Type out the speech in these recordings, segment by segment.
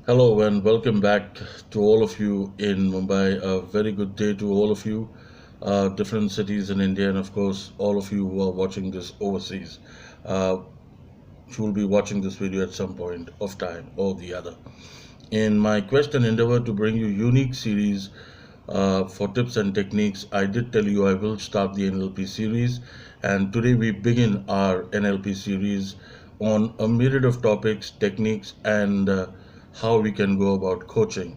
Hello and welcome back to all of you in Mumbai. A very good day to all of you, different cities in India, and of course, all of you who are watching this overseas. Uh, who will be watching this video at some point of time or the other. In my quest and endeavor to bring you unique series for tips and techniques, I did tell you I will start the NLP series, and today we begin our NLP series on a myriad of topics, techniques, and how we can go about coaching.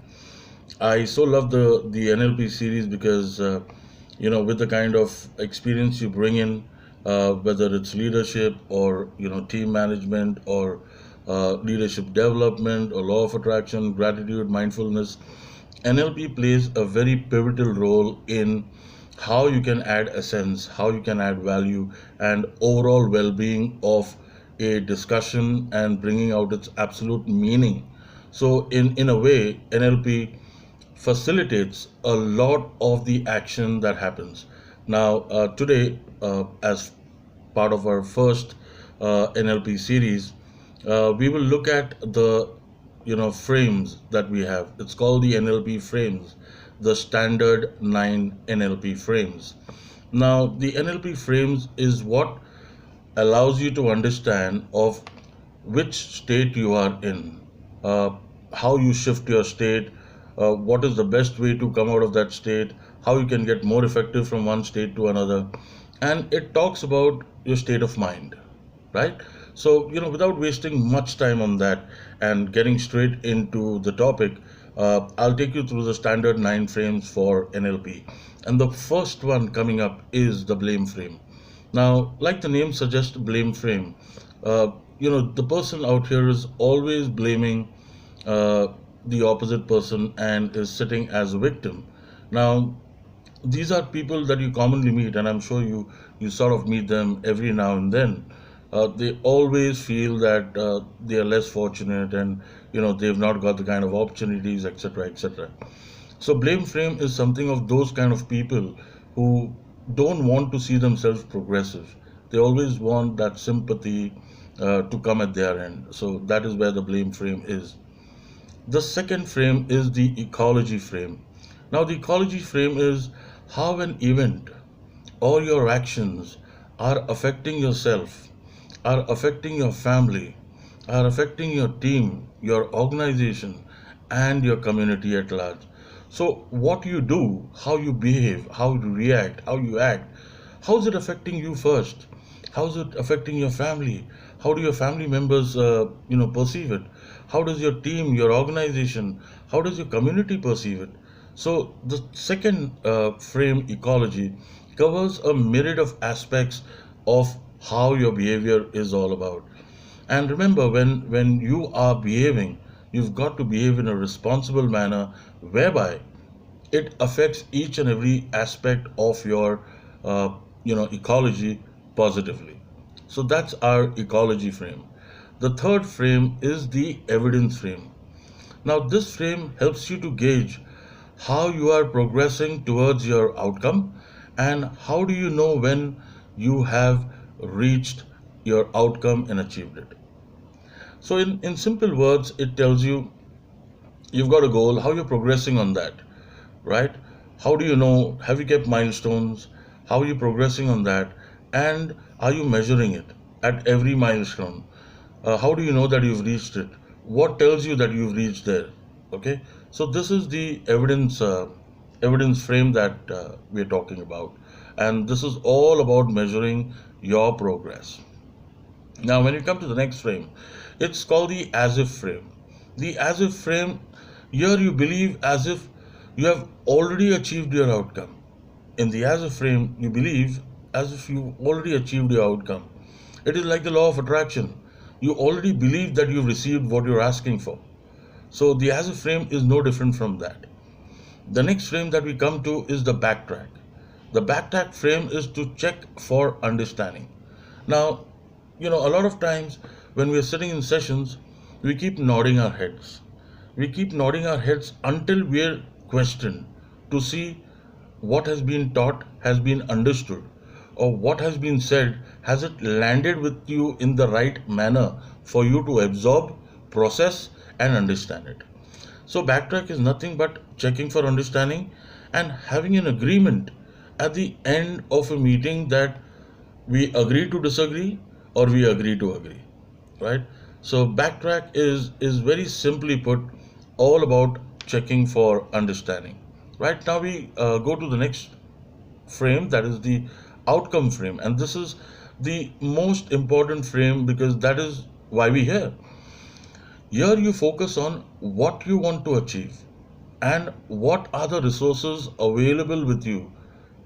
I so love the NLP series because with the kind of experience you bring in, whether it's leadership or team management or leadership development or law of attraction, gratitude, mindfulness, NLP plays a very pivotal role in how you can add essence, how you can add value, and overall well-being of a discussion and bringing out its absolute meaning. So, in a way, NLP facilitates a lot of the action that happens. Now, today, as part of our first NLP series, we will look at the frames that we have. It's called the NLP frames, the standard 9 NLP frames. Now, the NLP frames is what allows you to understand of which state you are in, uh, how you shift your state, what is the best way to come out of that state, how you can get more effective from one state to another. And it talks about your state of mind, right? So, without wasting much time on that and getting straight into the topic, I'll take you through the standard 9 frames for NLP. And the first one coming up is the blame frame. Now, like the name suggests, blame frame, the person out here is always blaming uh, the opposite person and is sitting as a victim. Now, these are people that you commonly meet, and I'm sure you sort of meet them every now and then. They always feel that they are less fortunate, and they've not got the kind of opportunities, etc., etc. So blame frame is something of those kind of people who don't want to see themselves progressive. They always want that sympathy to come at their end. So that is where the blame frame is. The second frame is the ecology frame. Now, the ecology frame is how an event or your actions are affecting yourself, are affecting your family, are affecting your team, your organization, and your community at large. So, what you do, how you behave, how you react, how you act, how is it affecting you first? How is it affecting your family? How do your family members, perceive it? How does your team, your organization, how does your community perceive it? So the second frame, ecology, covers a myriad of aspects of how your behavior is all about. And remember, when you are behaving, you've got to behave in a responsible manner whereby it affects each and every aspect of your ecology positively. So that's our ecology frame. The third frame is the evidence frame. Now, this frame helps you to gauge how you are progressing towards your outcome and how do you know when you have reached your outcome and achieved it. So, in simple words, it tells you you've got a goal, how you're progressing on that, right? How do you know? Have you kept milestones? How are you progressing on that? And are you measuring it at every milestone? How do you know that you've reached it? What tells you that you've reached there? Okay, so this is the evidence frame that we're talking about, and this is all about measuring your progress. Now, when you come to the next frame, it's called the as if frame. The as if frame, here you believe as if you have already achieved your outcome. In the as if frame, you believe as if you've already achieved your outcome. It is like the law of attraction. You already believe that you've received what you're asking for. So the as if frame is no different from that. The next frame that we come to is the backtrack. The backtrack frame is to check for understanding. Now, a lot of times when we're sitting in sessions, we keep nodding our heads. We keep nodding our heads until we're questioned to see what has been taught has been understood, or what has been said, has it landed with you in the right manner for you to absorb, process, and understand it. So backtrack is nothing but checking for understanding and having an agreement at the end of a meeting that we agree to disagree or we agree to agree, right? So backtrack is very simply put all about checking for understanding. Right now we go to the next frame, that is the outcome frame, and this is the most important frame because that is why we here. Here you focus on what you want to achieve and what are the resources available with you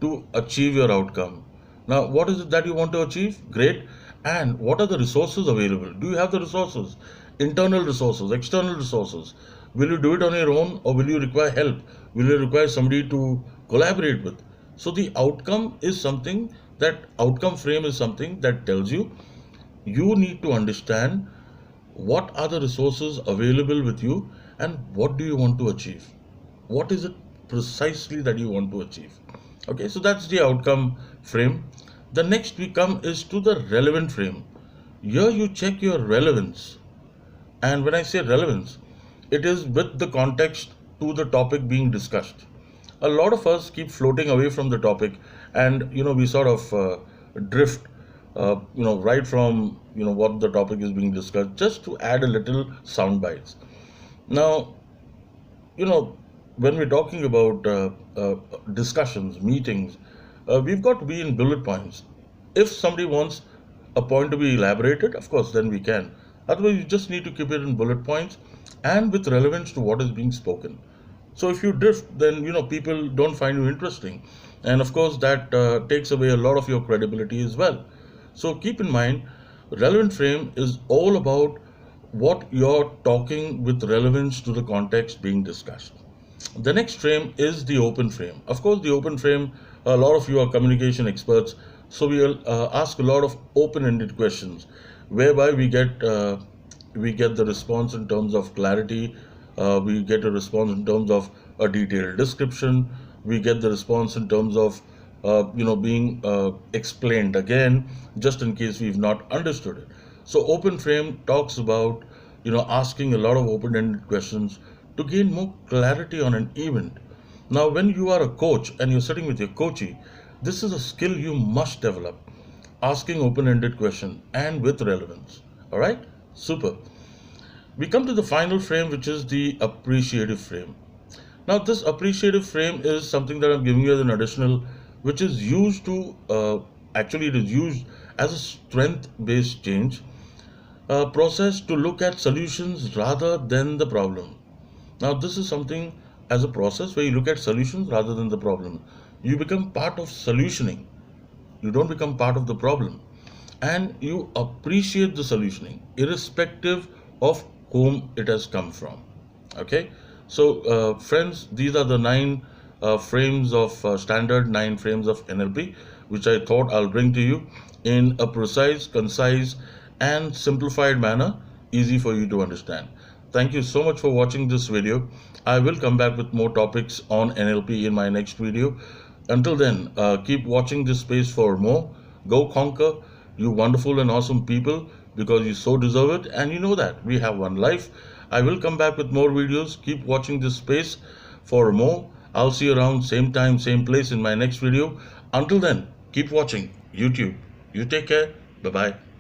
to achieve your outcome. Now, what is it that you want to achieve? Great. And what are the resources available? Do you have the resources? Internal resources, external resources. Will you do it on your own or will you require help? Will you require somebody to collaborate with? So, the outcome is something that outcome frame is something that tells you you need to understand what are the resources available with you and what do you want to achieve. What is it precisely that you want to achieve? Okay, so that's the outcome frame. The next we come is to the relevant frame. Here you check your relevance, and when I say relevance, it is with the context to the topic being discussed. A lot of us keep floating away from the topic, and we sort of drift, right from what the topic is being discussed, just to add a little sound bites. Now, you know, when we're talking about discussions, meetings, we've got to be in bullet points. If somebody wants a point to be elaborated, of course, then we can. Otherwise, you just need to keep it in bullet points and with relevance to what is being spoken. So if you drift, then people don't find you interesting, and of course that takes away a lot of your credibility as well. So keep in mind, relevant frame is all about what you're talking with relevance to the context being discussed. The next frame is the open frame. Of course, the open frame, a lot of you are communication experts, so we will ask a lot of open-ended questions, whereby we get the response in terms of clarity, we get a response in terms of a detailed description, we get the response in terms of being explained again, just in case we've not understood it. So open frame talks about asking a lot of open-ended questions to gain more clarity on an event. Now, when you are a coach and you're sitting with your coachee, this is a skill you must develop, asking open-ended question and with relevance. All right, super. We come to the final frame, which is the appreciative frame. Now, this appreciative frame is something that I'm giving you as an additional, which is used to actually it is used as a strength-based change process to look at solutions rather than the problem. Now, this is something as a process where you look at solutions rather than the problem. You become part of solutioning. You don't become part of the problem. And you appreciate the solutioning, irrespective of whom it has come from. Okay? So, friends, these are the 9 frames of standard, 9 frames of NLP, which I thought I'll bring to you in a precise, concise, and simplified manner, easy for you to understand. Thank you so much for watching this video. I will come back with more topics on NLP in my next video. Until then, keep watching this space for more. Go conquer, you wonderful and awesome people, because you so deserve it, and you know that we have one life. I will come back with more videos. Keep watching this space for more. I'll see you around same time, same place in my next video. Until then, keep watching YouTube. You take care. Bye bye.